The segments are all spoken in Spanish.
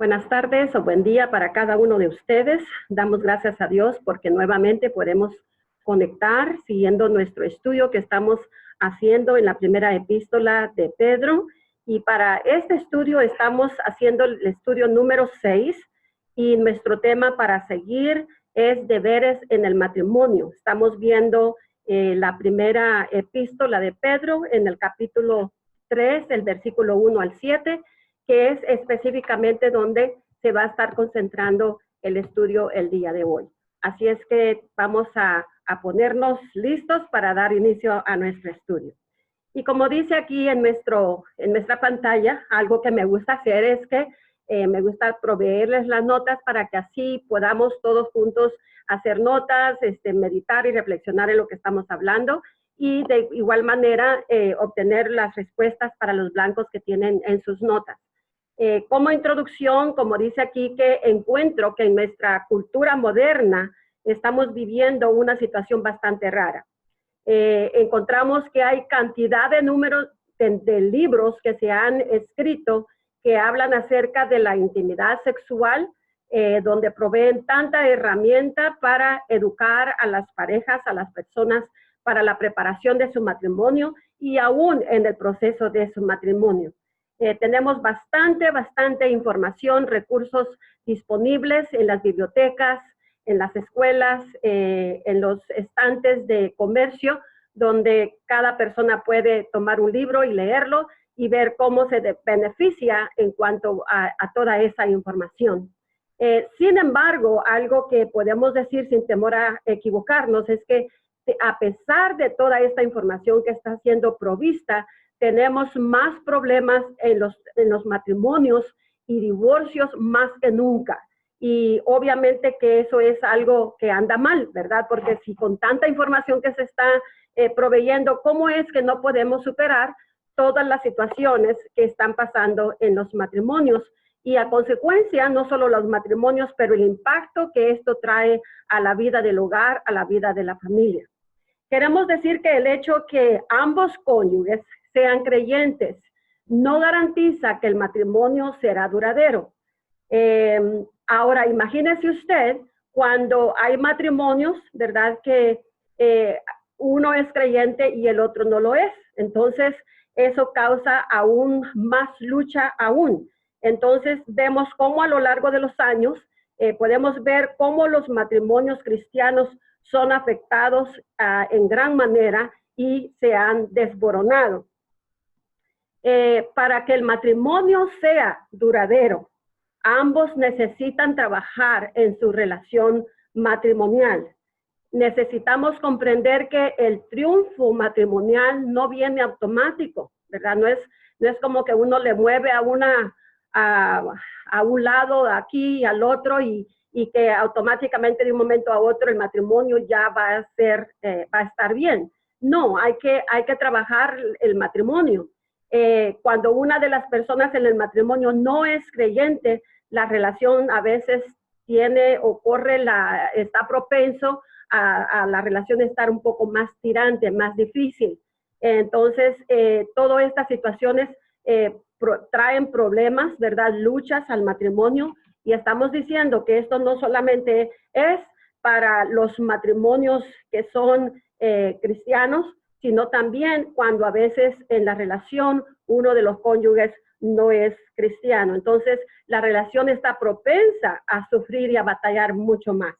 Buenas tardes o buen día para cada uno de ustedes. Damos gracias a Dios porque nuevamente podemos conectar siguiendo nuestro estudio que estamos haciendo en la primera epístola de Pedro. Y para este estudio estamos haciendo el estudio número 6 y nuestro tema para seguir es deberes en el matrimonio. Estamos viendo la primera epístola de Pedro en el capítulo 3, el versículo 1 al 7, que es específicamente donde se va a estar concentrando el estudio el día de hoy. Así es que vamos a ponernos listos para dar inicio a nuestro estudio. Y como dice aquí en nuestra pantalla, algo que me gusta hacer es que me gusta proveerles las notas para que así podamos todos juntos hacer notas, meditar y reflexionar en lo que estamos hablando y de igual manera obtener las respuestas para los blancos que tienen en sus notas. Como introducción, como dice aquí, que encuentro que en nuestra cultura moderna estamos viviendo una situación bastante rara. Encontramos que hay cantidad de números de libros que se han escrito que hablan acerca de la intimidad sexual, donde proveen tanta herramienta para educar a las parejas, a las personas, para la preparación de su matrimonio y aún en el proceso de su matrimonio. Tenemos bastante información, recursos disponibles en las bibliotecas, en las escuelas, en los estantes de comercio, donde cada persona puede tomar un libro y leerlo y ver cómo se beneficia en cuanto a toda esa información. Sin embargo, algo que podemos decir sin temor a equivocarnos es que a pesar de toda esta información que está siendo provista, tenemos más problemas en los matrimonios y divorcios más que nunca. Y obviamente que eso es algo que anda mal, ¿verdad? Porque si con tanta información que se está proveyendo, ¿cómo es que no podemos superar todas las situaciones que están pasando en los matrimonios? Y a consecuencia, no solo los matrimonios, pero el impacto que esto trae a la vida del hogar, a la vida de la familia. Queremos decir que el hecho que ambos cónyuges sean creyentes no garantiza que el matrimonio será duradero. Ahora, imagínese usted cuando hay matrimonios, ¿verdad? Que uno es creyente y el otro no lo es. Entonces, eso causa aún más lucha aún. Entonces, vemos cómo a lo largo de los años podemos ver cómo los matrimonios cristianos son afectados en gran manera y se han desboronado. Para que el matrimonio sea duradero, ambos necesitan trabajar en su relación matrimonial. Necesitamos comprender que el triunfo matrimonial no viene automático, ¿verdad? No es como que uno le mueve a un lado, aquí y al otro y que automáticamente de un momento a otro el matrimonio ya va a estar bien. No, hay que trabajar el matrimonio. Cuando una de las personas en el matrimonio no es creyente, la relación a veces está propenso a la relación estar un poco más tirante, más difícil. Entonces, todas estas situaciones traen problemas, ¿verdad? Luchas al matrimonio, y estamos diciendo que esto no solamente es para los matrimonios que son cristianos, sino también cuando a veces en la relación uno de los cónyuges no es cristiano. Entonces, la relación está propensa a sufrir y a batallar mucho más.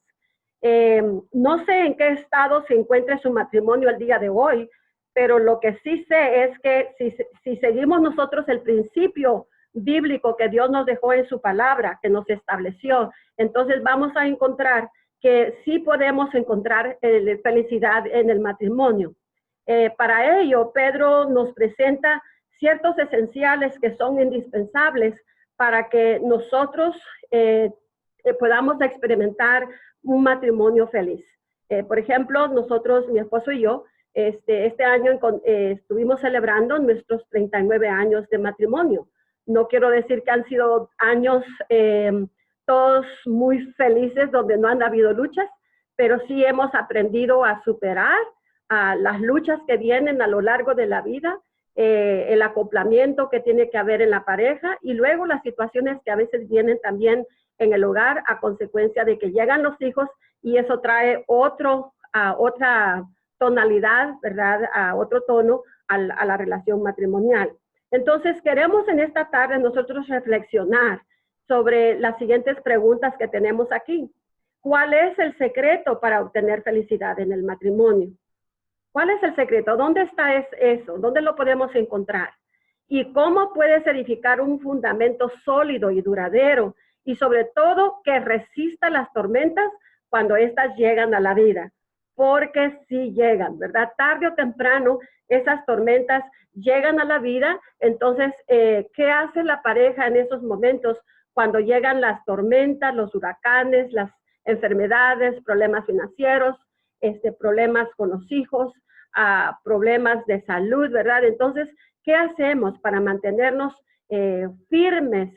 No sé en qué estado se encuentre su matrimonio el día de hoy, pero lo que sí sé es que si seguimos nosotros el principio bíblico que Dios nos dejó en su palabra, que nos estableció, entonces vamos a encontrar que sí podemos encontrar felicidad en el matrimonio. Para ello, Pedro nos presenta ciertos esenciales que son indispensables para que nosotros podamos experimentar un matrimonio feliz. Por ejemplo, nosotros, mi esposo y yo, este año estuvimos celebrando nuestros 39 años de matrimonio. No quiero decir que han sido años todos muy felices donde no han habido luchas, pero sí hemos aprendido a superar las luchas que vienen a lo largo de la vida. el acoplamiento que tiene que haber en la pareja y luego las situaciones que a veces vienen también en el hogar a consecuencia de que llegan los hijos y eso trae otra tonalidad, ¿verdad? A otro tono a la relación matrimonial. Entonces, queremos en esta tarde nosotros reflexionar sobre las siguientes preguntas que tenemos aquí. ¿Cuál es el secreto para obtener felicidad en el matrimonio? ¿Cuál es el secreto? ¿Dónde está eso? ¿Dónde lo podemos encontrar? ¿Y cómo puedes edificar un fundamento sólido y duradero? Y sobre todo, que resista las tormentas cuando éstas llegan a la vida. Porque sí llegan, ¿verdad? Tarde o temprano, esas tormentas llegan a la vida. Entonces, ¿qué hace la pareja en esos momentos cuando llegan las tormentas, los huracanes, las enfermedades, problemas financieros, problemas con los hijos, problemas de salud, ¿verdad? Entonces, ¿qué hacemos para mantenernos firmes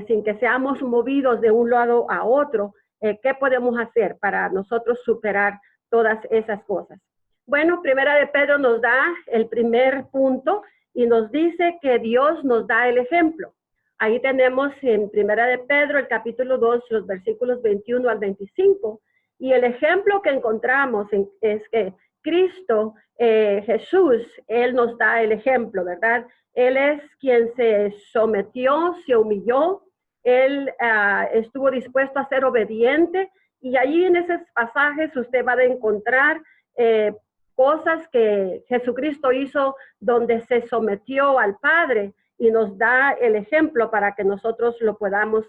sin que seamos movidos de un lado a otro? ¿Qué podemos hacer para nosotros superar todas esas cosas? Bueno, Primera de Pedro nos da el primer punto y nos dice que Dios nos da el ejemplo. Ahí tenemos en Primera de Pedro, el capítulo 2, los versículos 21 al 25, y el ejemplo que encontramos es que Cristo, Jesús, Él nos da el ejemplo, ¿verdad? Él es quien se sometió, se humilló, Él estuvo dispuesto a ser obediente, y allí en esos pasajes usted va a encontrar cosas que Jesucristo hizo donde se sometió al Padre, y nos da el ejemplo para que nosotros lo podamos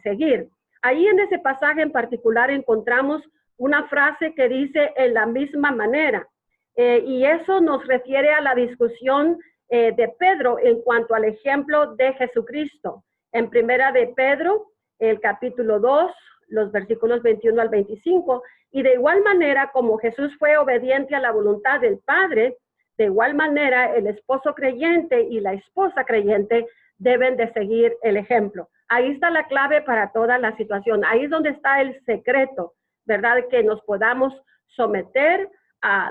seguir. Ahí en ese pasaje en particular encontramos una frase que dice en la misma manera, y eso nos refiere a la discusión de Pedro en cuanto al ejemplo de Jesucristo. En Primera de Pedro, el capítulo 2, los versículos 21 al 25, y de igual manera como Jesús fue obediente a la voluntad del Padre, de igual manera, el esposo creyente y la esposa creyente deben de seguir el ejemplo. Ahí está la clave para toda la situación. Ahí es donde está el secreto, ¿verdad? Que nos podamos someter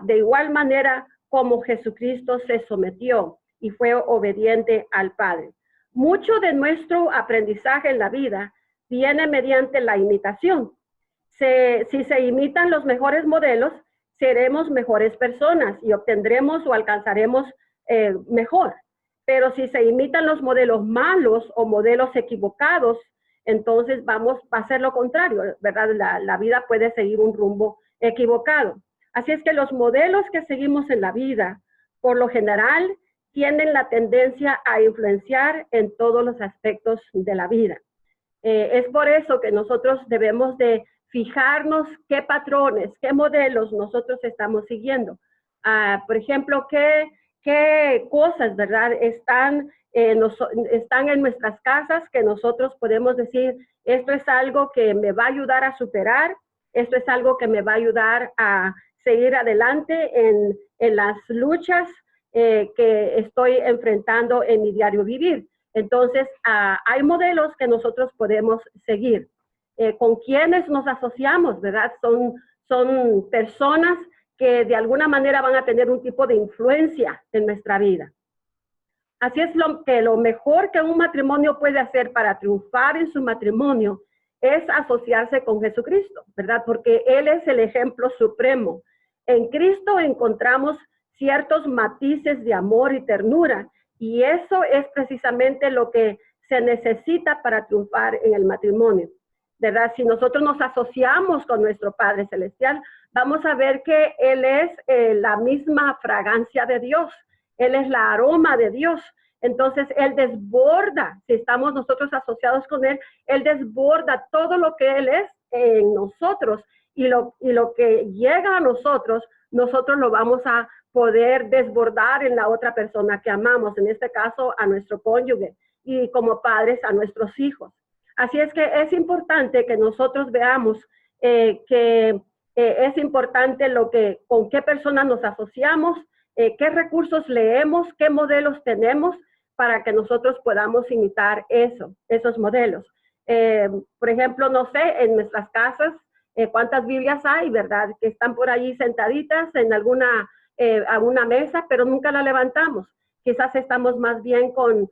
de igual manera como Jesucristo se sometió y fue obediente al Padre. Mucho de nuestro aprendizaje en la vida viene mediante la imitación. Si se imitan los mejores modelos, seremos mejores personas y obtendremos o alcanzaremos mejor. Pero si se imitan los modelos malos o modelos equivocados, entonces va a ser lo contrario, ¿verdad? La vida puede seguir un rumbo equivocado. Así es que los modelos que seguimos en la vida, por lo general, tienen la tendencia a influenciar en todos los aspectos de la vida. Es por eso que nosotros debemos de fijarnos qué patrones, qué modelos nosotros estamos siguiendo. Por ejemplo, qué cosas, ¿verdad? Están en nuestras casas que nosotros podemos decir, esto es algo que me va a ayudar a superar, esto es algo que me va a ayudar a seguir adelante en las luchas que estoy enfrentando en mi diario vivir. Entonces, hay modelos que nosotros podemos seguir. Con quienes nos asociamos, ¿verdad? Son personas que de alguna manera van a tener un tipo de influencia en nuestra vida. Así es lo mejor que un matrimonio puede hacer para triunfar en su matrimonio es asociarse con Jesucristo, ¿verdad? Porque Él es el ejemplo supremo. En Cristo encontramos ciertos matices de amor y ternura, y eso es precisamente lo que se necesita para triunfar en el matrimonio, ¿verdad? Si nosotros nos asociamos con nuestro Padre Celestial, vamos a ver que Él es la misma fragancia de Dios, Él es la aroma de Dios. Entonces, Él desborda, si estamos nosotros asociados con Él, Él desborda todo lo que Él es en nosotros, y lo que llega a nosotros lo vamos a poder desbordar en la otra persona que amamos, en este caso a nuestro cónyuge, y como padres a nuestros hijos. Así es que es importante que nosotros veamos que es importante con qué personas nos asociamos, qué recursos leemos, qué modelos tenemos para que nosotros podamos imitar esos modelos. Por ejemplo, no sé, en nuestras casas, cuántas Biblias hay, ¿verdad? Que están por ahí sentaditas en alguna mesa, pero nunca la levantamos. quizás estamos más bien con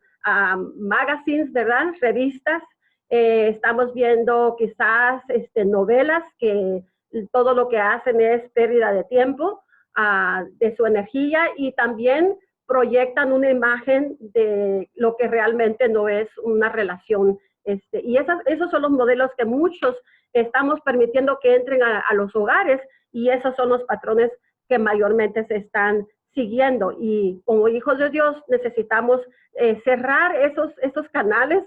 magazines, ¿verdad? Revistas. Estamos viendo quizás novelas que todo lo que hacen es pérdida de tiempo, de su energía, y también proyectan una imagen de lo que realmente no es una relación. Y esos son los modelos que muchos estamos permitiendo que entren a los hogares, y esos son los patrones que mayormente se están siguiendo. Y como hijos de Dios necesitamos cerrar esos canales,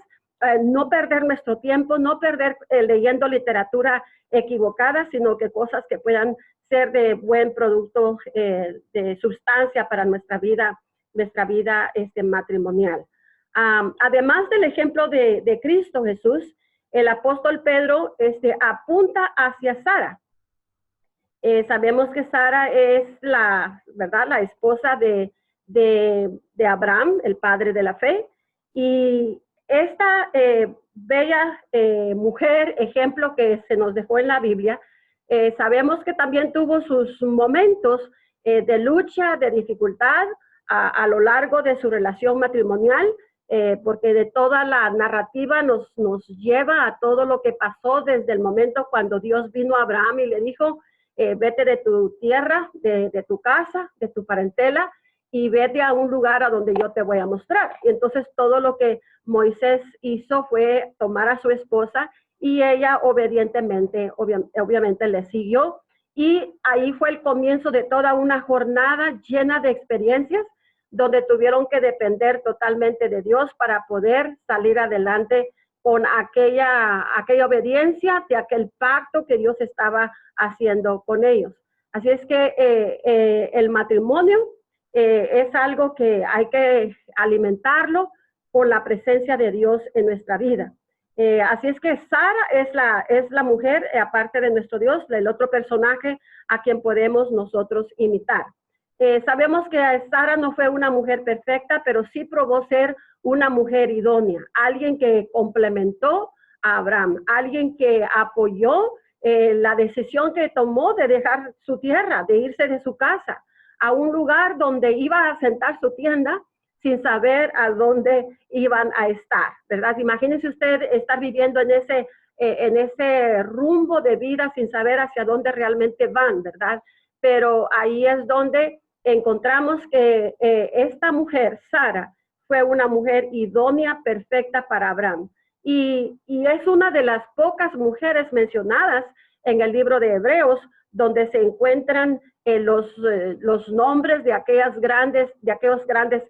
no perder nuestro tiempo, no perder leyendo literatura equivocada, sino que cosas que puedan ser de buen producto, de sustancia para nuestra vida matrimonial. Además del ejemplo de Cristo Jesús, el apóstol Pedro apunta hacia Sara. Sabemos que Sara es ¿verdad?, la esposa de Abraham, el padre de la fe, y esta bella mujer, ejemplo que se nos dejó en la Biblia, sabemos que también tuvo sus momentos de lucha, de dificultad a lo largo de su relación matrimonial, porque de toda la narrativa nos lleva a todo lo que pasó desde el momento cuando Dios vino a Abraham y le dijo, vete de tu tierra, de tu casa, de tu parentela, y vete a un lugar a donde yo te voy a mostrar. Y entonces todo lo que Moisés hizo fue tomar a su esposa, y ella obedientemente, obviamente le siguió, y ahí fue el comienzo de toda una jornada llena de experiencias, donde tuvieron que depender totalmente de Dios para poder salir adelante con aquella obediencia de aquel pacto que Dios estaba haciendo con ellos. Así es que el matrimonio es algo que hay que alimentarlo con la presencia de Dios en nuestra vida. Así es que Sara es la mujer, aparte de nuestro Dios, el otro personaje a quien podemos nosotros imitar. Sabemos que Sara no fue una mujer perfecta, pero sí probó ser una mujer idónea, alguien que complementó a Abraham, alguien que apoyó la decisión que tomó de dejar su tierra, de irse de su casa a un lugar donde iba a asentar su tienda sin saber a dónde iban a estar, ¿verdad? Imagínense usted estar viviendo en ese rumbo de vida sin saber hacia dónde realmente van, ¿verdad? Pero ahí es donde encontramos que esta mujer, Sara, fue una mujer idónea, perfecta para Abraham. Y es una de las pocas mujeres mencionadas en el libro de Hebreos, donde se encuentran los nombres de aquellos grandes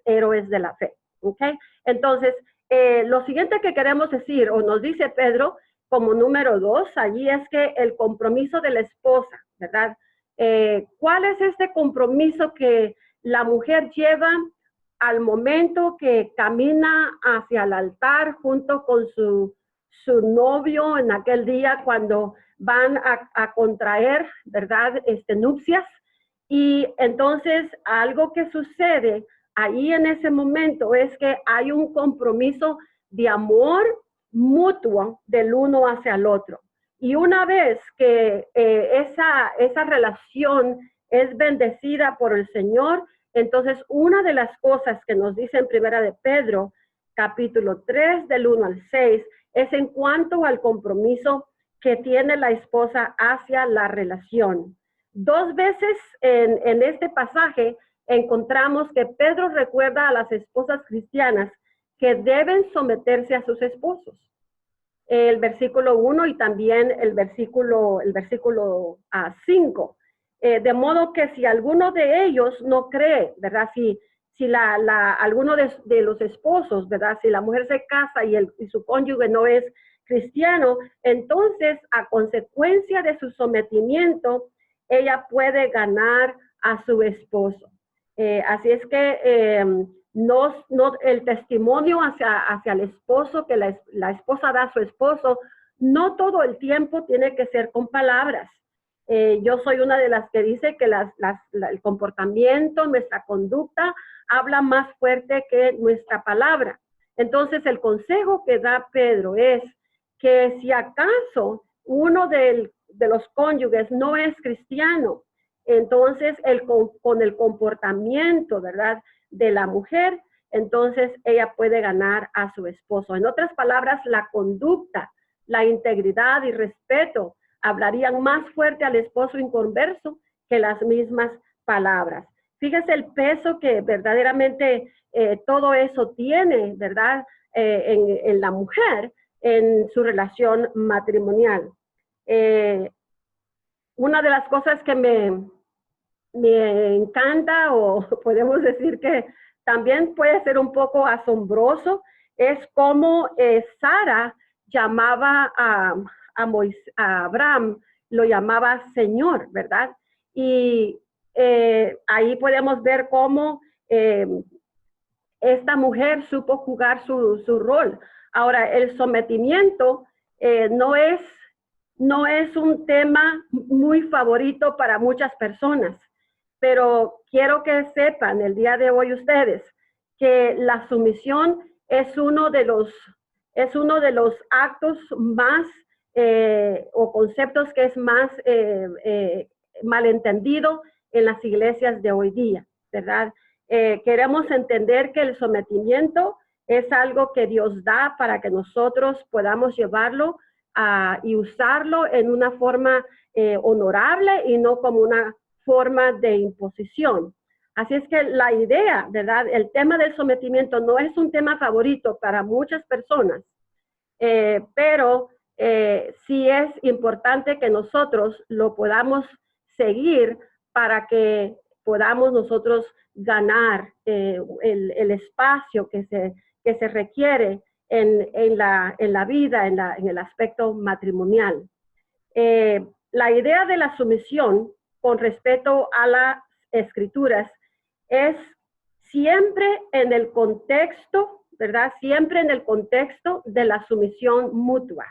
héroes de la fe. ¿Okay? Entonces, lo siguiente que queremos decir, o nos dice Pedro, como número 2, allí es que el compromiso de la esposa, ¿verdad? ¿Cuál es este compromiso que la mujer lleva al momento que camina hacia el altar junto con su novio en aquel día cuando van a contraer, ¿verdad?, nupcias? Y entonces algo que sucede ahí en ese momento es que hay un compromiso de amor mutuo del uno hacia el otro. Y una vez que esa relación es bendecida por el Señor, entonces una de las cosas que nos dice en Primera de Pedro, capítulo 3, del 1 al 6, es en cuanto al compromiso que tiene la esposa hacia la relación. 2 veces en este pasaje encontramos que Pedro recuerda a las esposas cristianas que deben someterse a sus esposos. El versículo 1 y también el versículo 5. De modo que si alguno de ellos no cree, ¿verdad? Si alguno de los esposos, ¿verdad? Si la mujer se casa y su cónyuge no es cristiano, entonces a consecuencia de su sometimiento, ella puede ganar a su esposo. Así es que el testimonio hacia el esposo que la esposa da a su esposo, no todo el tiempo tiene que ser con palabras. Yo soy una de las que dice que el comportamiento, nuestra conducta, habla más fuerte que nuestra palabra. Entonces, el consejo que da Pedro es que si acaso uno de los cónyuges no es cristiano, entonces con el comportamiento, ¿verdad?, de la mujer, entonces ella puede ganar a su esposo. En otras palabras, la conducta, la integridad y respeto hablarían más fuerte al esposo inconverso que las mismas palabras. Fíjese el peso que verdaderamente todo eso tiene, ¿verdad? En la mujer, en su relación matrimonial. Una de las cosas que me encanta, o podemos decir que también puede ser un poco asombroso, es cómo Sara llamaba a Abraham, lo llamaba Señor, ¿verdad? Y ahí podemos ver cómo esta mujer supo jugar su rol. Ahora, el sometimiento no es un tema muy favorito para muchas personas, pero quiero que sepan el día de hoy ustedes que la sumisión es uno de los actos más o conceptos que es más malentendido en las iglesias de hoy día, ¿verdad? Queremos entender que el sometimiento es algo que Dios da para que nosotros podamos llevarlo y usarlo en una forma honorable y no como una forma de imposición. Así es que la idea, ¿verdad? El tema del sometimiento no es un tema favorito para muchas personas, pero sí es importante que nosotros lo podamos seguir para que podamos nosotros ganar el espacio que se requiere en la vida, en el aspecto matrimonial. La idea de la sumisión con respecto a las escrituras es siempre en el contexto, ¿verdad? Siempre en el contexto de la sumisión mutua.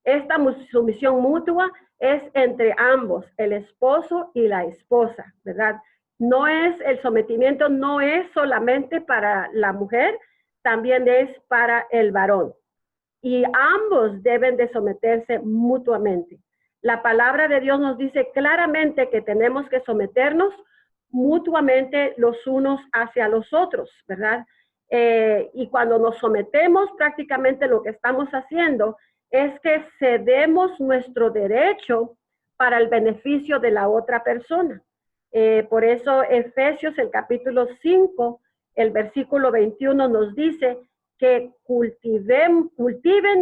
Esta sumisión mutua es entre ambos, el esposo y la esposa, ¿verdad? El sometimiento no es solamente para la mujer, también es para el varón. Y ambos deben de someterse mutuamente. La palabra de Dios nos dice claramente que tenemos que someternos mutuamente los unos hacia los otros, ¿verdad? Y cuando nos sometemos, prácticamente lo que estamos haciendo es que cedemos nuestro derecho para el beneficio de la otra persona. Por eso Efesios, el capítulo 5, el versículo 21 nos dice que cultiven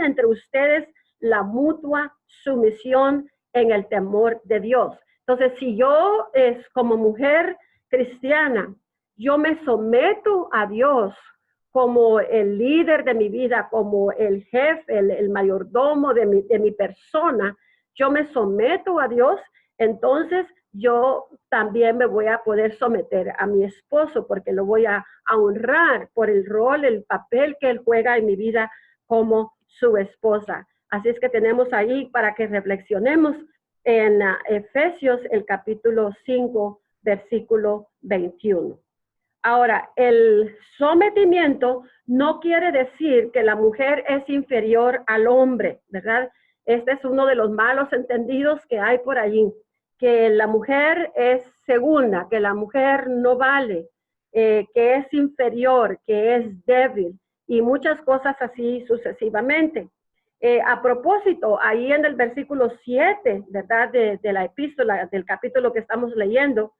entre ustedes la mutua sumisión en el temor de Dios. Entonces, si yo como mujer cristiana, yo me someto a Dios como el líder de mi vida, como el jefe, el mayordomo de mi persona, yo me someto a Dios, entonces yo también me voy a poder someter a mi esposo porque lo voy a honrar por el rol, el papel que él juega en mi vida como su esposa. Así es que tenemos ahí para que reflexionemos en Efesios, el capítulo 5, versículo 21. Ahora, el sometimiento no quiere decir que la mujer es inferior al hombre, ¿verdad? Este es uno de los malos entendidos que hay por allí, que la mujer es segunda, que la mujer no vale, que es inferior, que es débil y muchas cosas así sucesivamente. A propósito, ahí en el versículo 7, ¿verdad? De la epístola, del capítulo que estamos leyendo,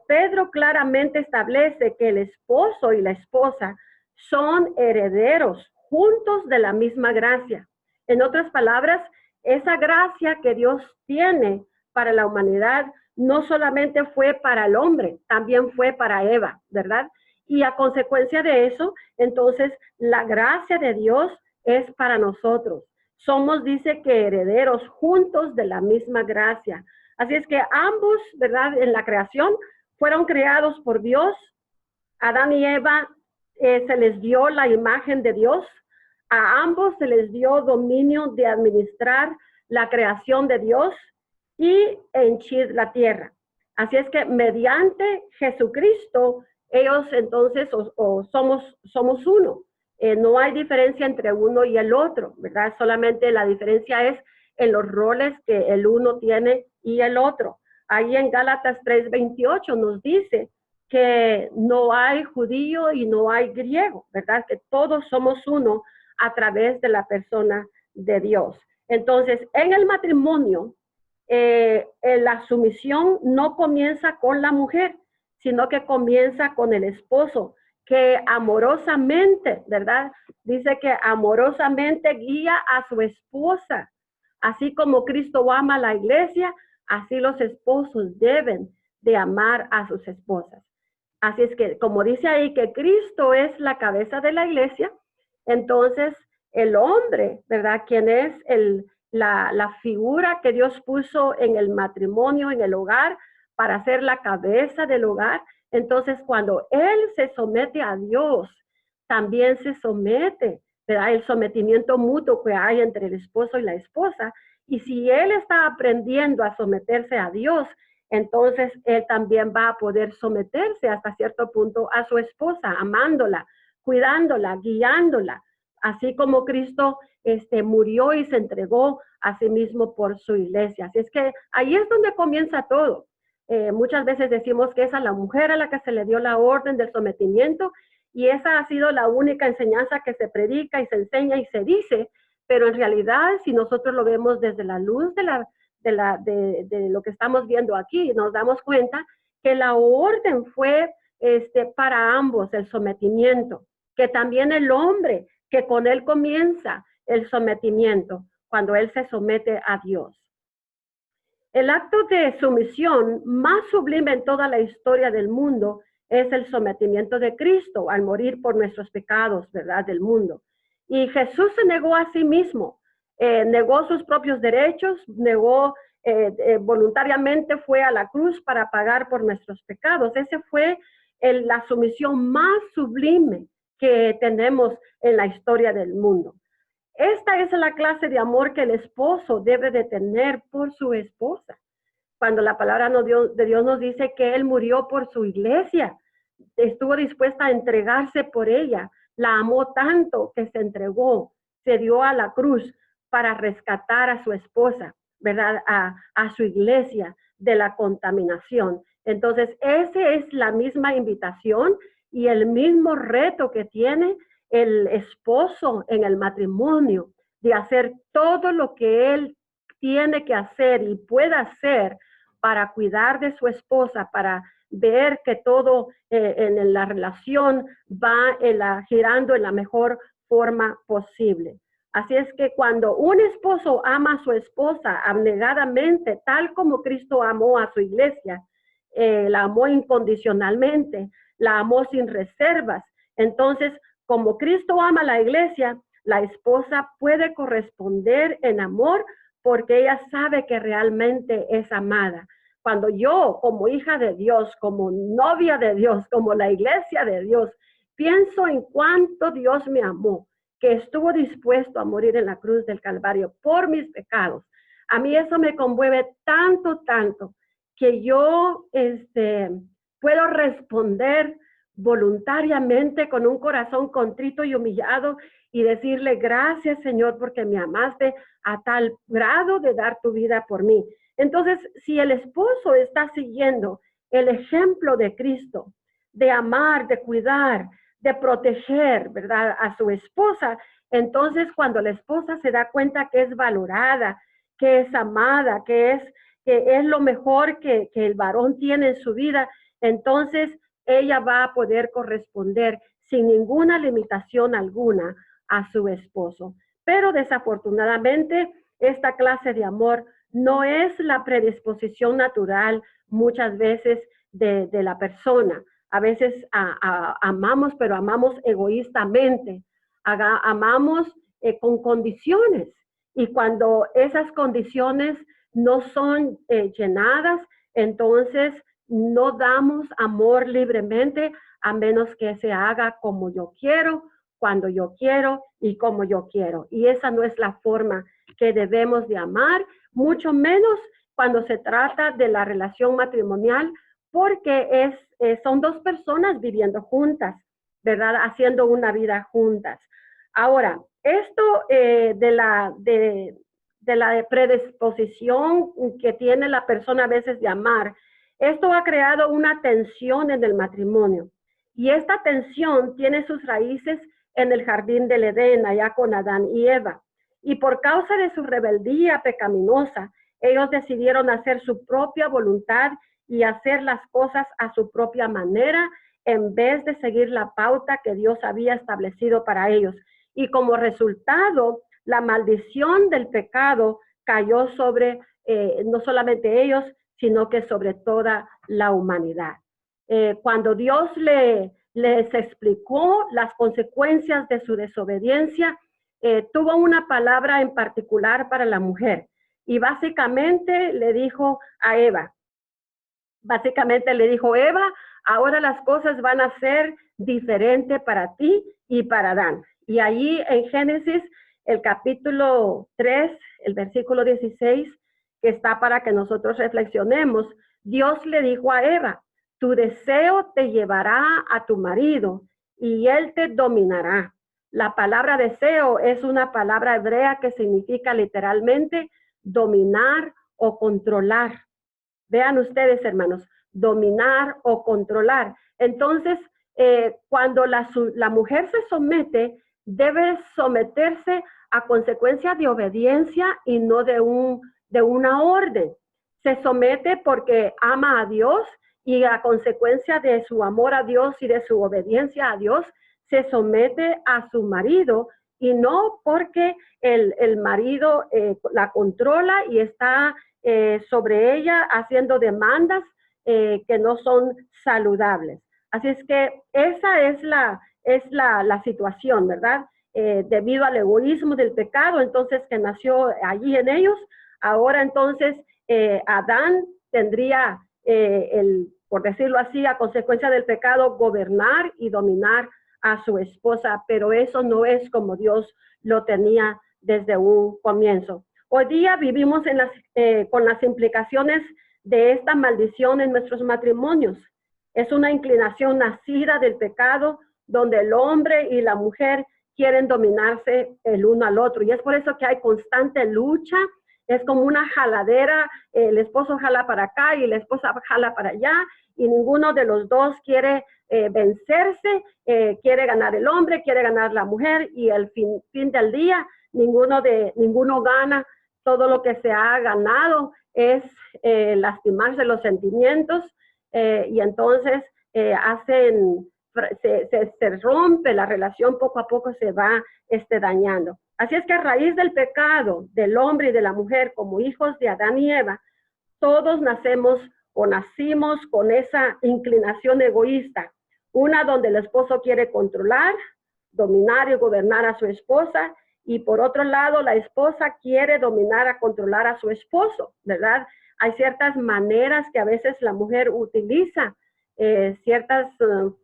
Pedro claramente establece que el esposo y la esposa son herederos juntos de la misma gracia. En otras palabras, esa gracia que Dios tiene para la humanidad no solamente fue para el hombre, también fue para Eva, ¿verdad? Y a consecuencia de eso, entonces, la gracia de Dios es para nosotros. Somos, dice que herederos juntos de la misma gracia. Así es que ambos, ¿verdad? En la creación fueron creados por Dios. Adán y Eva se les dio la imagen de Dios. A ambos se les dio dominio de administrar la creación de Dios y henchir la tierra. Así es que mediante Jesucristo, ellos entonces somos uno. No hay diferencia entre uno y el otro, ¿verdad? Solamente la diferencia es en los roles que el uno tiene y el otro. Ahí en Gálatas 3:28 nos dice que no hay judío y no hay griego, ¿verdad? Que todos somos uno a través de la persona de Dios. Entonces, en el matrimonio, la sumisión no comienza con la mujer, sino que comienza con el esposo, que amorosamente, ¿verdad? Dice que amorosamente guía a su esposa. Así como Cristo ama a la iglesia, así los esposos deben de amar a sus esposas. Así es que, como dice ahí, que Cristo es la cabeza de la iglesia, entonces el hombre, ¿verdad? Quien es la figura que Dios puso en el matrimonio, en el hogar, para ser la cabeza del hogar. Entonces, cuando él se somete a Dios, también se somete, ¿verdad? El sometimiento mutuo que hay entre el esposo y la esposa. Y si él está aprendiendo a someterse a Dios, entonces él también va a poder someterse hasta cierto punto a su esposa, amándola, cuidándola, guiándola, así como Cristo murió y se entregó a sí mismo por su iglesia. Así es que ahí es donde comienza todo. Muchas veces decimos que es a la mujer a la que se le dio la orden del sometimiento, y esa ha sido la única enseñanza que se predica y se enseña y se dice, pero en realidad, si nosotros lo vemos desde la luz de lo que estamos viendo aquí, nos damos cuenta que la orden fue para ambos, el sometimiento, que también el hombre, que con él comienza el sometimiento, cuando él se somete a Dios. El acto de sumisión más sublime en toda la historia del mundo es el sometimiento de Cristo al morir por nuestros pecados, ¿verdad?, del mundo. Y Jesús se negó a sí mismo, negó sus propios derechos, voluntariamente fue a la cruz para pagar por nuestros pecados. Ese fue la sumisión más sublime que tenemos en la historia del mundo. Esta es la clase de amor que el esposo debe de tener por su esposa. Cuando la palabra de Dios nos dice que Él murió por su iglesia, estuvo dispuesta a entregarse por ella, la amó tanto que se entregó, se dio a la cruz para rescatar a su esposa, ¿verdad? A su iglesia de la contaminación. Entonces, esa es la misma invitación y el mismo reto que tiene el esposo en el matrimonio, de hacer todo lo que él tiene que hacer y pueda hacer para cuidar de su esposa, para ver que todo en la relación va girando en la mejor forma posible. Así es que cuando un esposo ama a su esposa abnegadamente, tal como Cristo amó a su iglesia, la amó incondicionalmente, la amó sin reservas. Entonces, como Cristo ama a la iglesia, la esposa puede corresponder en amor porque ella sabe que realmente es amada. Cuando yo, como hija de Dios, como novia de Dios, como la iglesia de Dios, pienso en cuánto Dios me amó, que estuvo dispuesto a morir en la cruz del Calvario por mis pecados, a mí eso me conmueve tanto, tanto, que yo puedo responder voluntariamente con un corazón contrito y humillado y decirle gracias, Señor, porque me amaste a tal grado de dar tu vida por mí. Entonces, si el esposo está siguiendo el ejemplo de Cristo, de amar, de cuidar, de proteger, ¿verdad?, a su esposa, entonces cuando la esposa se da cuenta que es valorada, que es amada, que es lo mejor que el varón tiene en su vida, entonces ella va a poder corresponder sin ninguna limitación alguna a su esposo. Pero desafortunadamente, esta clase de amor no es la predisposición natural muchas veces de la persona. A veces amamos, pero amamos egoístamente. Amamos con condiciones. Y cuando esas condiciones no son llenadas, entonces no damos amor libremente a menos que se haga como yo quiero, cuando yo quiero y como yo quiero. Y esa no es la forma que debemos de amar, mucho menos cuando se trata de la relación matrimonial, porque son dos personas viviendo juntas, ¿verdad? Haciendo una vida juntas. Ahora, esto de la predisposición que tiene la persona a veces de amar, Esto ha creado una tensión en el matrimonio. Y esta tensión tiene sus raíces en el jardín del Edén, allá con Adán y Eva. Y por causa de su rebeldía pecaminosa, ellos decidieron hacer su propia voluntad y hacer las cosas a su propia manera, en vez de seguir la pauta que Dios había establecido para ellos. Y como resultado, la maldición del pecado cayó sobre no solamente ellos, sino que sobre toda la humanidad. Cuando Dios les explicó las consecuencias de su desobediencia, tuvo una palabra en particular para la mujer. Y básicamente le dijo a Eva, Eva, ahora las cosas van a ser diferentes para ti y para Adán. Y allí en Génesis, el capítulo 3, el versículo 16, que está para que nosotros reflexionemos, Dios le dijo a Eva, tu deseo te llevará a tu marido y él te dominará. La palabra deseo es una palabra hebrea que significa literalmente dominar o controlar. Vean ustedes, hermanos, dominar o controlar. Entonces, cuando la mujer se somete, debe someterse a consecuencia de obediencia y no de una orden. Se somete porque ama a Dios y a consecuencia de su amor a Dios y de su obediencia a Dios, se somete a su marido y no porque el marido la controla y está sobre ella haciendo demandas que no son saludables. Así es que esa es la situación, ¿verdad? Debido al egoísmo del pecado, entonces que nació allí en ellos, ahora entonces Adán tendría, por decirlo así, a consecuencia del pecado, gobernar y dominar a su esposa, pero eso no es como Dios lo tenía desde un comienzo. Hoy día vivimos con las implicaciones de esta maldición en nuestros matrimonios. Es una inclinación nacida del pecado donde el hombre y la mujer quieren dominarse el uno al otro. Y es por eso que hay constante lucha. Es como una jaladera, el esposo jala para acá y la esposa jala para allá y ninguno de los dos quiere vencerse, quiere ganar el hombre, quiere ganar la mujer y al fin del día ninguno gana. Todo lo que se ha ganado es lastimarse los sentimientos y entonces se rompe la relación, poco a poco se va dañando. Así es que a raíz del pecado del hombre y de la mujer como hijos de Adán y Eva, todos nacimos con esa inclinación egoísta, una donde el esposo quiere controlar, dominar y gobernar a su esposa, y por otro lado, la esposa quiere dominar, a controlar a su esposo, ¿verdad? Hay ciertas maneras que a veces la mujer utiliza, ciertas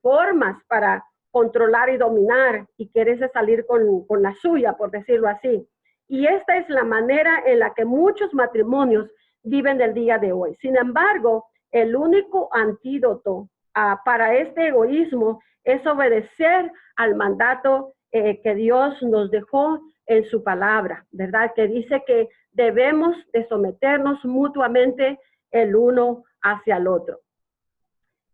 formas para controlar y dominar y quiere salir con la suya, por decirlo así. Y esta es la manera en la que muchos matrimonios viven del día de hoy. Sin embargo, el único antídoto para este egoísmo es obedecer al mandato que Dios nos dejó en su palabra, ¿verdad? Que dice que debemos de someternos mutuamente el uno hacia el otro.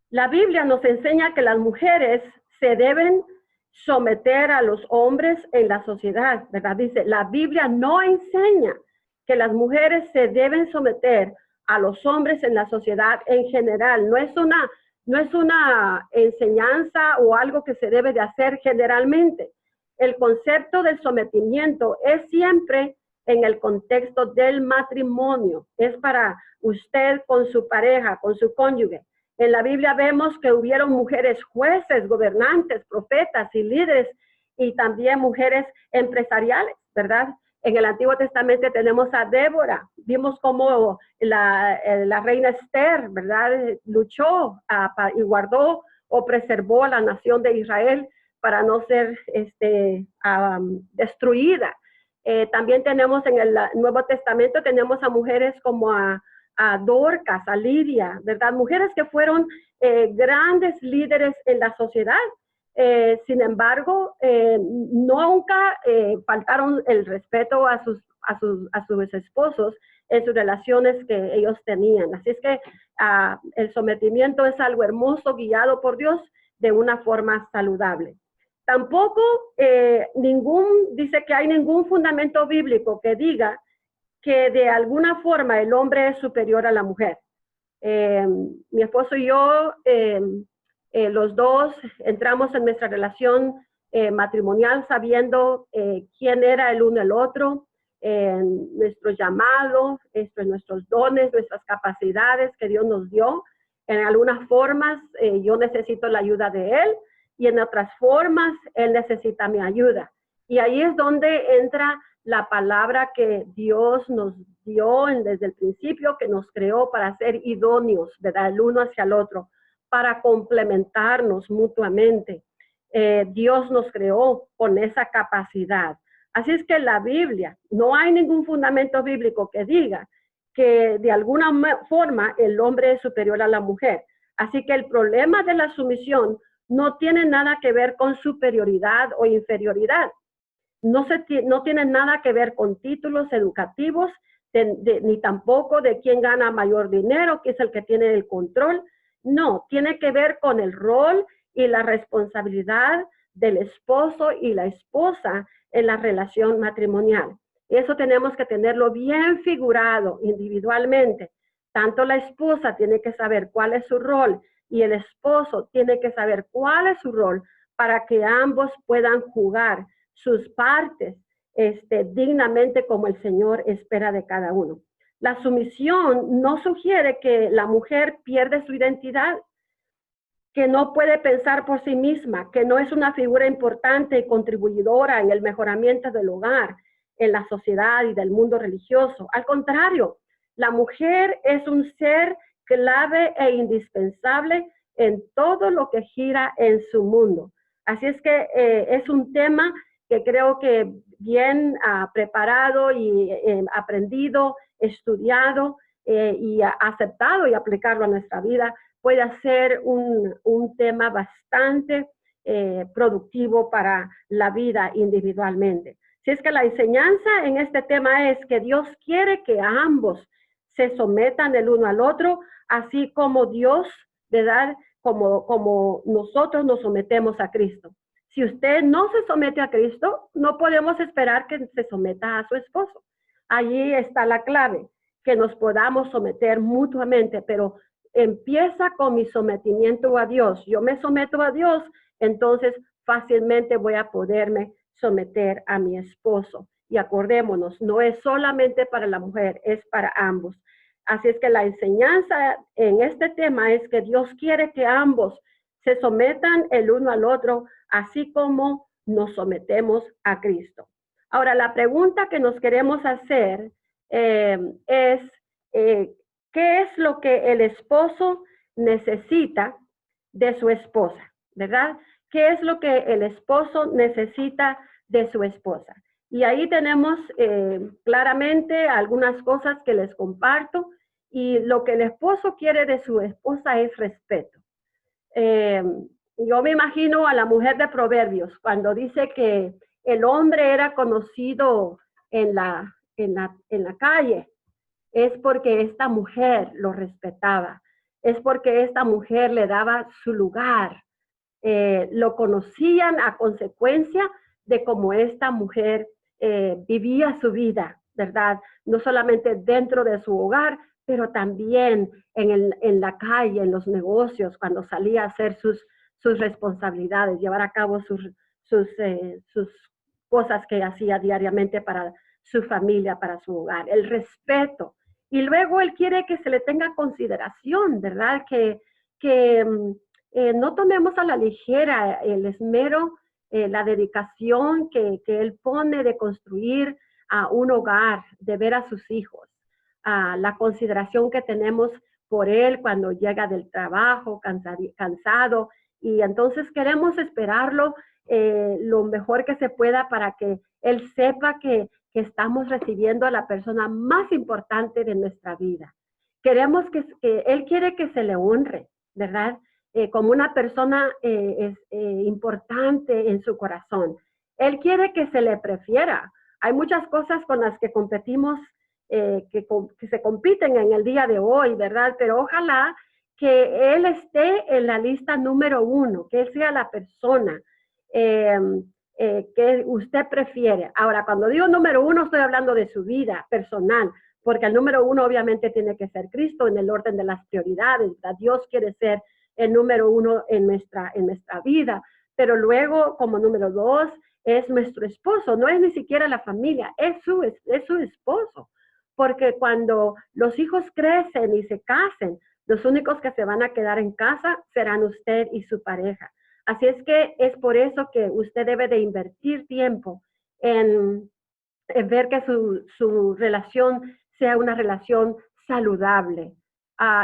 La Biblia nos enseña que las mujeres se deben someter a los hombres en la sociedad, ¿verdad? Dice, la Biblia no enseña que las mujeres se deben someter a los hombres en la sociedad en general. No es una enseñanza o algo que se debe de hacer generalmente. El concepto del sometimiento es siempre en el contexto del matrimonio. Es para usted con su pareja, con su cónyuge. En la Biblia vemos que hubieron mujeres jueces, gobernantes, profetas y líderes, y también mujeres empresariales, ¿verdad? En el Antiguo Testamento tenemos a Débora. Vimos cómo la reina Esther, ¿verdad? Luchó y guardó o preservó a la nación de Israel para no ser destruida. También tenemos en el Nuevo Testamento, tenemos a mujeres como a Dorcas, a Lidia, ¿verdad? Mujeres que fueron grandes líderes en la sociedad. Sin embargo, nunca faltaron el respeto a sus esposos en sus relaciones que ellos tenían. Así es que el sometimiento es algo hermoso, guiado por Dios de una forma saludable. Tampoco dice que hay ningún fundamento bíblico que diga que de alguna forma el hombre es superior a la mujer. Mi esposo y yo, los dos entramos en nuestra relación matrimonial sabiendo quién era el uno el otro, nuestro llamado, nuestros dones, nuestras capacidades que Dios nos dio. En algunas formas yo necesito la ayuda de Él y en otras formas Él necesita mi ayuda. Y ahí es donde entra la palabra que Dios nos dio desde el principio, que nos creó para ser idóneos, ¿verdad? El uno hacia el otro, para complementarnos mutuamente. Dios nos creó con esa capacidad. Así es que la Biblia, no hay ningún fundamento bíblico que diga que de alguna forma el hombre es superior a la mujer. Así que el problema de la sumisión no tiene nada que ver con superioridad o inferioridad. No tiene nada que ver con títulos educativos, ni tampoco de quién gana mayor dinero, que es el que tiene el control. No, tiene que ver con el rol y la responsabilidad del esposo y la esposa en la relación matrimonial. Eso tenemos que tenerlo bien figurado individualmente. Tanto la esposa tiene que saber cuál es su rol y el esposo tiene que saber cuál es su rol para que ambos puedan jugar sus partes dignamente como el Señor espera de cada uno. La sumisión no sugiere que la mujer pierde su identidad, que no puede pensar por sí misma, que no es una figura importante y contribuidora en el mejoramiento del hogar, en la sociedad y del mundo religioso. Al contrario, la mujer es un ser clave e indispensable en todo lo que gira en su mundo. Así es que es un tema que creo que bien preparado y aprendido, estudiado y aceptado y aplicarlo a nuestra vida, puede ser un tema bastante productivo para la vida individualmente. Si es que la enseñanza en este tema es que Dios quiere que ambos se sometan el uno al otro, así como Dios, ¿verdad? Como nosotros nos sometemos a Cristo. Si usted no se somete a Cristo, no podemos esperar que se someta a su esposo. Allí está la clave, que nos podamos someter mutuamente, pero empieza con mi sometimiento a Dios. Yo me someto a Dios, entonces fácilmente voy a poderme someter a mi esposo. Y acordémonos, no es solamente para la mujer, es para ambos. Así es que la enseñanza en este tema es que Dios quiere que ambos se sometan el uno al otro, así como nos sometemos a Cristo. Ahora, la pregunta que nos queremos hacer es, ¿qué es lo que el esposo necesita de su esposa? ¿Verdad? ¿Qué es lo que el esposo necesita de su esposa? Y ahí tenemos claramente algunas cosas que les comparto, y lo que el esposo quiere de su esposa es respeto. Yo me imagino a la mujer de Proverbios cuando dice que el hombre era conocido en la calle, es porque esta mujer lo respetaba, es porque esta mujer le daba su lugar. Lo conocían a consecuencia de cómo esta mujer vivía su vida, ¿verdad? No solamente dentro de su hogar, pero también en la calle, en los negocios, cuando salía a hacer sus responsabilidades, llevar a cabo sus cosas que hacía diariamente para su familia, para su hogar. El respeto. Y luego él quiere que se le tenga consideración, ¿verdad? Que no tomemos a la ligera el esmero, la dedicación que él pone de construir un hogar, de ver a sus hijos, la consideración que tenemos por él cuando llega del trabajo cansado, y entonces queremos esperarlo lo mejor que se pueda para que él sepa que estamos recibiendo a la persona más importante de nuestra vida. Queremos que él quiere que se le honre, ¿verdad? Como una persona importante en su corazón. Él quiere que se le prefiera. Hay muchas cosas con las que competimos que se compiten en el día de hoy, ¿verdad? Pero ojalá que él esté en la lista número 1, que él sea la persona que usted prefiere. Ahora, cuando digo número 1, estoy hablando de su vida personal, porque el número 1 obviamente tiene que ser Cristo en el orden de las prioridades, ¿verdad? Dios quiere ser el número 1 en nuestra vida, pero luego como número 2 es nuestro esposo, no es ni siquiera la familia, es su esposo, porque cuando los hijos crecen y se casen, los únicos que se van a quedar en casa serán usted y su pareja. Así es que es por eso que usted debe de invertir tiempo en ver que su relación sea una relación saludable.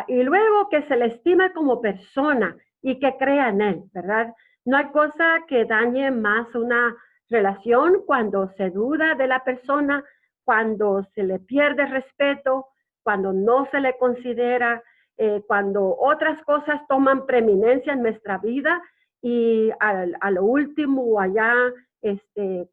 Y luego que se le estime como persona y que crea en él, ¿verdad? No hay cosa que dañe más una relación cuando se duda de la persona, cuando se le pierde respeto, cuando no se le considera, cuando otras cosas toman preeminencia en nuestra vida y a lo último allá,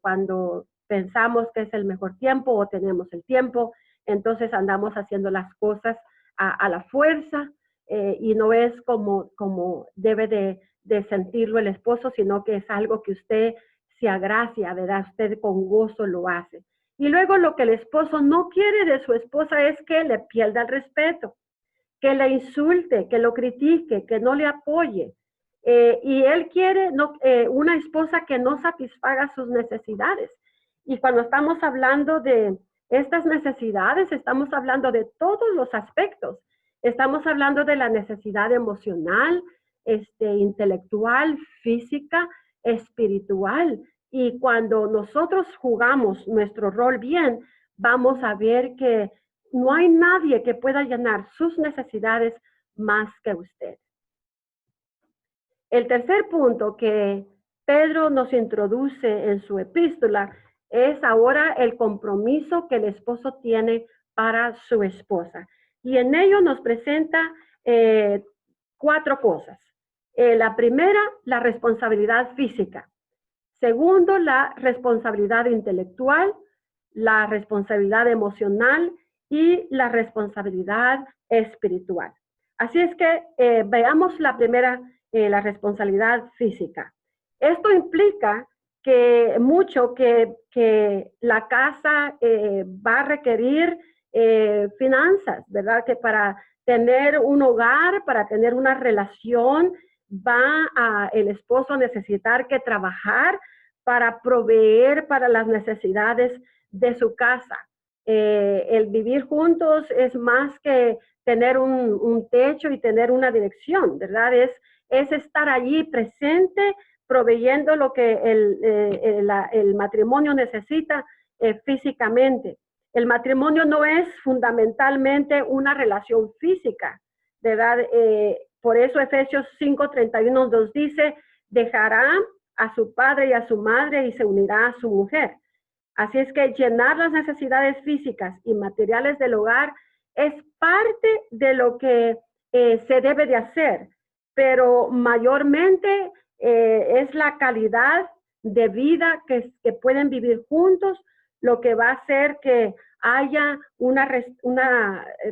cuando pensamos que es el mejor tiempo o tenemos el tiempo, entonces andamos haciendo las cosas a la fuerza y no es como debe de sentirlo el esposo, sino que es algo que usted se agracia, ¿verdad? Usted con gozo lo hace. Y luego lo que el esposo no quiere de su esposa es que le pierda el respeto, que le insulte, que lo critique, que no le apoye. Y él quiere una esposa que no satisfaga sus necesidades. Y cuando estamos hablando de estas necesidades, estamos hablando de todos los aspectos. Estamos hablando de la necesidad emocional, intelectual, física, espiritual. Y cuando nosotros jugamos nuestro rol bien, vamos a ver que no hay nadie que pueda llenar sus necesidades más que usted. El tercer punto que Pedro nos introduce en su epístola es ahora el compromiso que el esposo tiene para su esposa. Y en ello nos presenta 4 cosas. La primera, la responsabilidad física. Segundo, la responsabilidad intelectual, la responsabilidad emocional y la responsabilidad espiritual. Así es que veamos la primera, la responsabilidad física. Esto implica que la casa va a requerir finanzas, ¿verdad? Que para tener un hogar, para tener una relación, el esposo a necesitar que trabajar para proveer para las necesidades de su casa. El vivir juntos es más que tener un techo y tener una dirección, ¿verdad? Es estar allí presente, proveyendo lo que el matrimonio necesita físicamente. El matrimonio no es fundamentalmente una relación física, ¿verdad? Por eso Efesios 5:31 nos dice, dejará a su padre y a su madre y se unirá a su mujer. Así es que llenar las necesidades físicas y materiales del hogar es parte de lo que se debe de hacer, pero mayormente es la calidad de vida que pueden vivir juntos lo que va a hacer que haya una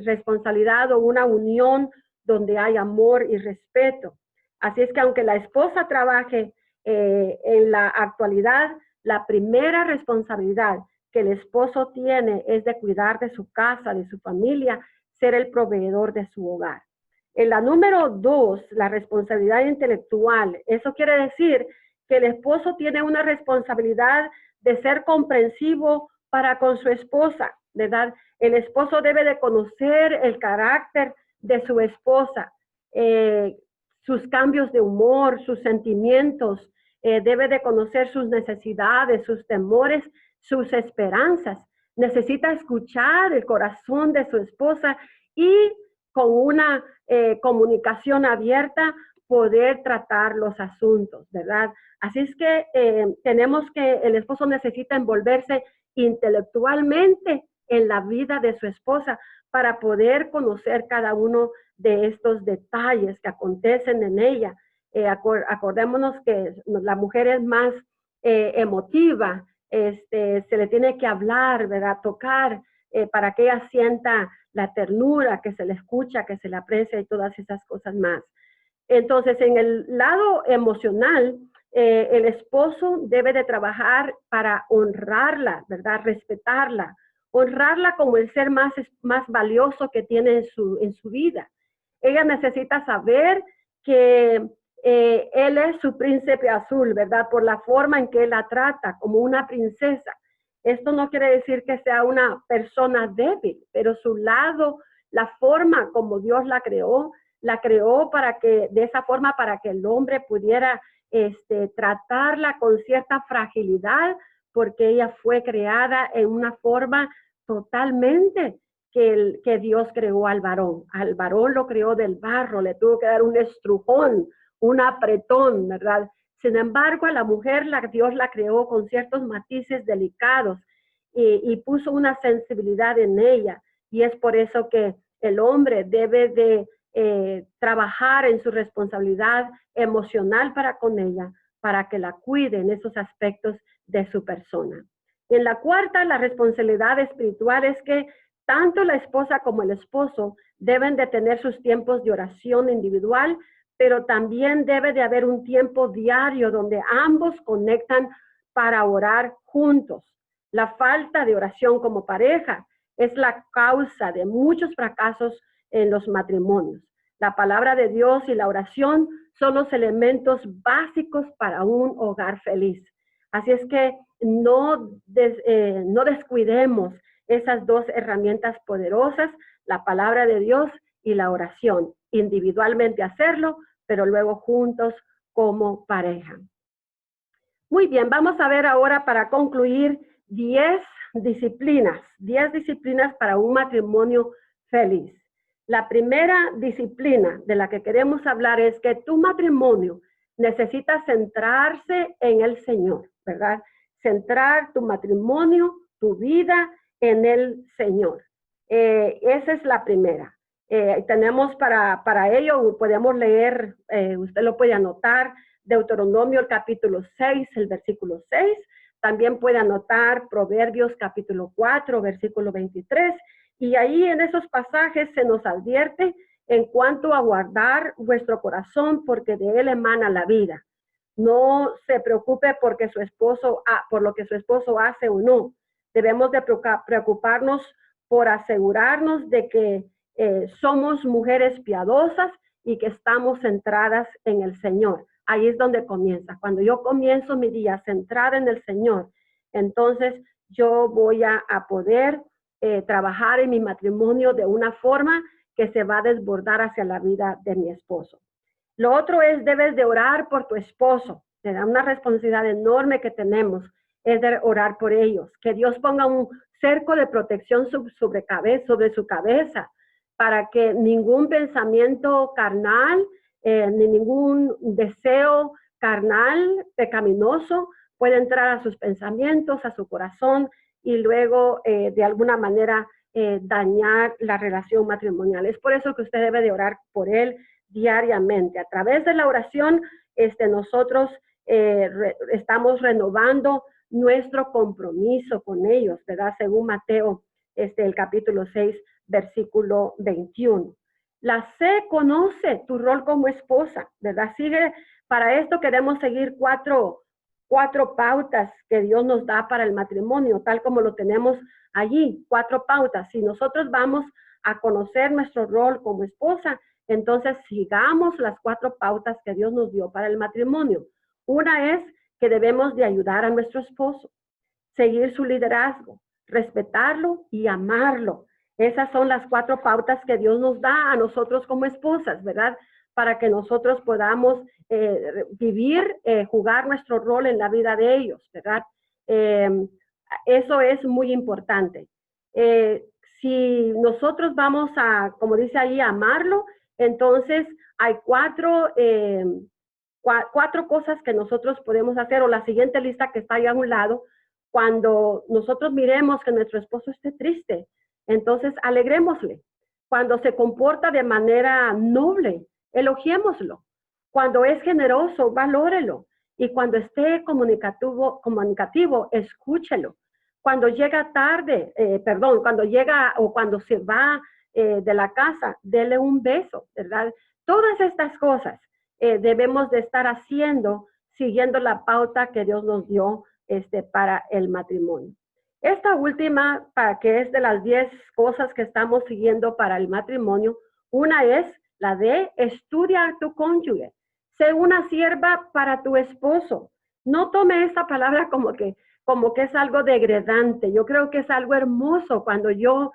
responsabilidad o una unión donde hay amor y respeto. Así es que aunque la esposa trabaje en la actualidad, la primera responsabilidad que el esposo tiene es de cuidar de su casa, de su familia, ser el proveedor de su hogar. En la número 2, la responsabilidad intelectual. Eso quiere decir que el esposo tiene una responsabilidad de ser comprensivo para con su esposa, ¿verdad? El esposo debe de conocer el carácter de su esposa, sus cambios de humor, sus sentimientos, debe de conocer sus necesidades, sus temores, sus esperanzas. Necesita escuchar el corazón de su esposa y con una comunicación abierta poder tratar los asuntos, ¿verdad? Así es que el esposo necesita envolverse intelectualmente en la vida de su esposa para poder conocer cada uno de estos detalles que acontecen en ella. Acordémonos que la mujer es más emotiva, se le tiene que hablar, ¿verdad? Tocar, para que ella sienta la ternura, que se le escucha, que se le aprecia y todas esas cosas más. Entonces, en el lado emocional, el esposo debe de trabajar para honrarla, ¿verdad? Respetarla, honrarla como el ser más valioso que tiene en su vida. Ella necesita saber que él es su príncipe azul, ¿verdad? Por la forma en que él la trata, como una princesa. Esto no quiere decir que sea una persona débil, pero su lado, la forma como Dios la creó para que, de esa forma, para que el hombre pudiera tratarla con cierta fragilidad, porque ella fue creada en una forma totalmente que Dios creó al varón. Al varón lo creó del barro, le tuvo que dar un estrujón, un apretón, ¿verdad? Sin embargo, a la mujer Dios la creó con ciertos matices delicados y puso una sensibilidad en ella. Y es por eso que el hombre debe de trabajar en su responsabilidad emocional para con ella, para que la cuide en esos aspectos de su persona. En la cuarta, la responsabilidad espiritual es que tanto la esposa como el esposo deben de tener sus tiempos de oración individual, pero también debe de haber un tiempo diario donde ambos conectan para orar juntos. La falta de oración como pareja es la causa de muchos fracasos en los matrimonios. La palabra de Dios y la oración son los elementos básicos para un hogar feliz. Así es que no descuidemos esas dos herramientas poderosas, la palabra de Dios y la oración. Individualmente hacerlo, pero luego juntos como pareja. Muy bien, vamos a ver ahora para concluir 10 disciplinas para un matrimonio feliz. La primera disciplina de la que queremos hablar es que tu matrimonio necesita centrarse en el Señor, ¿verdad? Centrar tu matrimonio, tu vida en el Señor. Esa es la primera. Tenemos para ello, podemos leer, usted lo puede anotar, Deuteronomio el capítulo 6, el versículo 6. También puede anotar Proverbios capítulo 4, versículo 23. Y ahí en esos pasajes se nos advierte en cuanto a guardar vuestro corazón, porque de él emana la vida. No se preocupe por lo que su esposo hace o no. Debemos de preocuparnos por asegurarnos de que somos mujeres piadosas y que estamos centradas en el Señor. Ahí es donde comienza. Cuando yo comienzo mi día centrada en el Señor, entonces yo voy a poder trabajar en mi matrimonio de una forma que se va a desbordar hacia la vida de mi esposo. Lo otro es, debes de orar por tu esposo. Te da una responsabilidad enorme que tenemos, es de orar por ellos. Que Dios ponga un cerco de protección sobre su cabeza, para que ningún pensamiento carnal, ni ningún deseo carnal, pecaminoso, pueda entrar a sus pensamientos, a su corazón, y luego de alguna manera dañar la relación matrimonial. Es por eso que usted debe de orar por él diariamente. A través de la oración, nosotros estamos renovando nuestro compromiso con ellos, ¿verdad? Según Mateo, el capítulo 6, versículo 21. La C conoce tu rol como esposa, ¿verdad? Para esto queremos seguir cuatro pautas que Dios nos da para el matrimonio, tal como lo tenemos allí, 4 pautas. Si nosotros vamos a conocer nuestro rol como esposa, entonces sigamos las 4 pautas que Dios nos dio para el matrimonio. Una es que debemos de ayudar a nuestro esposo, seguir su liderazgo, respetarlo y amarlo. Esas son las 4 pautas que Dios nos da a nosotros como esposas, ¿verdad? Para que nosotros podamos vivir, jugar nuestro rol en la vida de ellos, ¿verdad? Eso es muy importante. Si nosotros vamos a, como dice ahí, amarlo, entonces hay 4 cosas que nosotros podemos hacer, o la siguiente lista que está ahí a un lado. Cuando nosotros miremos que nuestro esposo esté triste, entonces alegrémosle. Cuando se comporta de manera noble, elogiémoslo. Cuando es generoso, valórelo. Y cuando esté comunicativo, escúchelo. Cuando llega tarde, cuando llega o cuando se va de la casa, dele un beso, ¿verdad? Todas estas cosas debemos de estar haciendo siguiendo la pauta que Dios nos dio para el matrimonio. Esta última, que es de las 10 cosas que estamos siguiendo para el matrimonio, una es la de estudia a tu cónyuge. Sé una sierva para tu esposo. No tome esta palabra como que es algo degradante. Yo creo que es algo hermoso cuando yo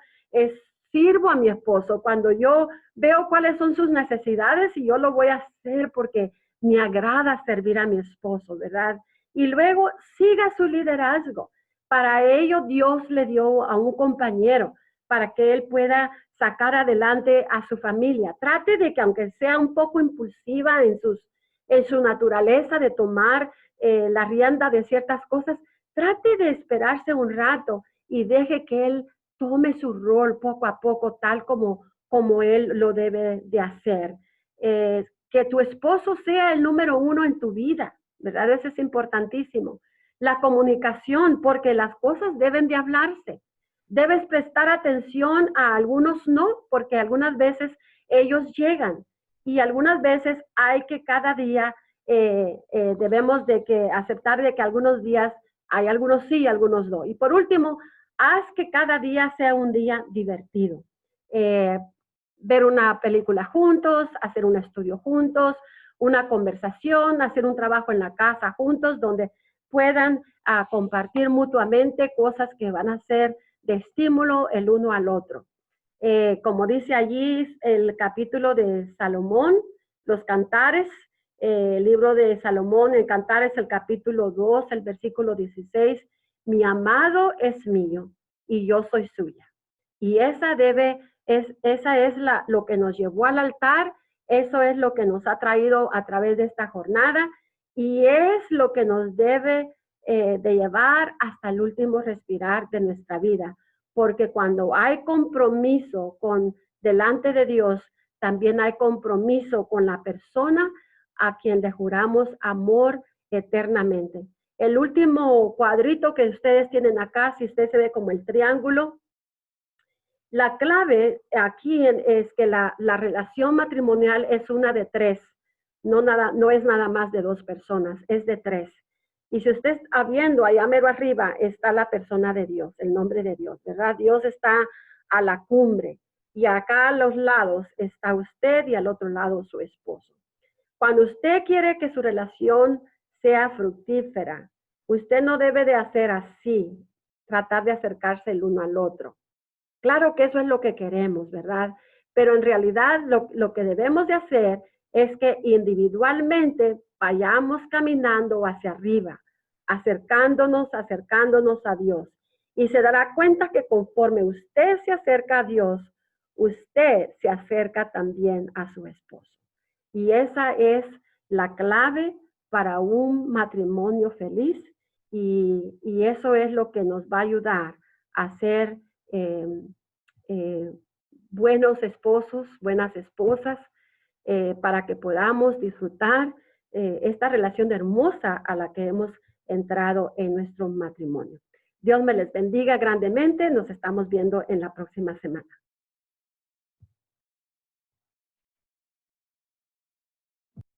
sirvo a mi esposo, cuando yo veo cuáles son sus necesidades y yo lo voy a hacer porque me agrada servir a mi esposo, ¿verdad? Y luego siga su liderazgo. Para ello Dios le dio a un compañero para que él pueda sacar adelante a su familia. Trate de que aunque sea un poco impulsiva en su naturaleza de tomar la rienda de ciertas cosas, trate de esperarse un rato y deje que él tome su rol poco a poco, tal como él lo debe de hacer. Que tu esposo sea el número uno en tu vida, ¿verdad? Eso es importantísimo. La comunicación, porque las cosas deben de hablarse. Debes prestar atención a algunos no, porque algunas veces ellos llegan y algunas veces hay que cada día debemos de que aceptar de que algunos días hay algunos sí y algunos no. Y por último, haz que cada día sea un día divertido. Ver una película juntos, hacer un estudio juntos, una conversación, hacer un trabajo en la casa juntos, donde puedan compartir mutuamente cosas que van a ser de estímulo el uno al otro. Como dice allí el capítulo de Salomón, los cantares, el libro de Salomón, el cantares, el capítulo 2, el versículo 16, mi amado es mío y yo soy suya. Y esa es lo que nos llevó al altar, eso es lo que nos ha traído a través de esta jornada y es lo que nos debe de llevar hasta el último respirar de nuestra vida. Porque cuando hay compromiso delante de Dios, también hay compromiso con la persona a quien le juramos amor eternamente. El último cuadrito que ustedes tienen acá, si usted se ve como el triángulo, la clave aquí es que la relación matrimonial es una de 3, no es nada más de 2 personas, es de 3. Y si usted está viendo, allá mero arriba está la persona de Dios, el nombre de Dios, ¿verdad? Dios está a la cumbre y acá a los lados está usted y al otro lado su esposo. Cuando usted quiere que su relación sea fructífera, usted no debe de hacer así, tratar de acercarse el uno al otro. Claro que eso es lo que queremos, ¿verdad? Pero en realidad lo que debemos de hacer es que individualmente vayamos caminando hacia arriba, acercándonos a Dios. Y se dará cuenta que conforme usted se acerca a Dios, usted se acerca también a su esposo. Y esa es la clave para un matrimonio feliz y eso es lo que nos va a ayudar a ser buenos esposos, buenas esposas, para que podamos disfrutar esta relación hermosa a la que hemos entrado en nuestro matrimonio. Dios me les bendiga grandemente. Nos estamos viendo en la próxima semana.